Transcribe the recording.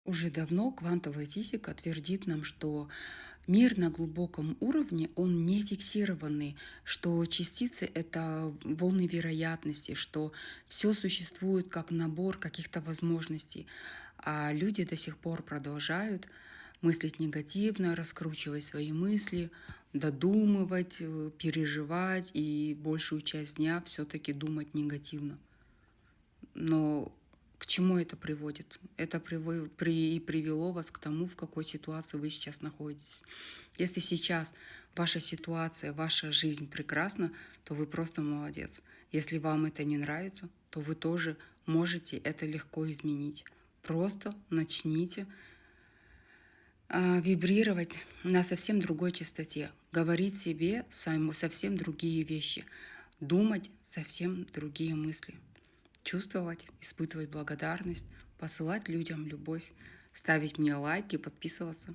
Уже давно квантовая физика твердит нам, что мир на глубоком уровне, он не фиксированный, что частицы — это волны вероятности, что все существует как набор каких-то возможностей. А люди до сих пор продолжают мыслить негативно, раскручивать свои мысли, додумывать, переживать и большую часть дня все-таки думать негативно. Но к чему это приводит? Это и привело вас к тому, в какой ситуации вы сейчас находитесь. Если сейчас ваша ситуация, ваша жизнь прекрасна, то вы просто молодец. Если вам это не нравится, то вы тоже можете это легко изменить. Просто начните вибрировать на совсем другой частоте, говорить себе совсем другие вещи, думать совсем другие мысли, чувствовать, испытывать благодарность, посылать людям любовь, ставить мне лайки, подписываться.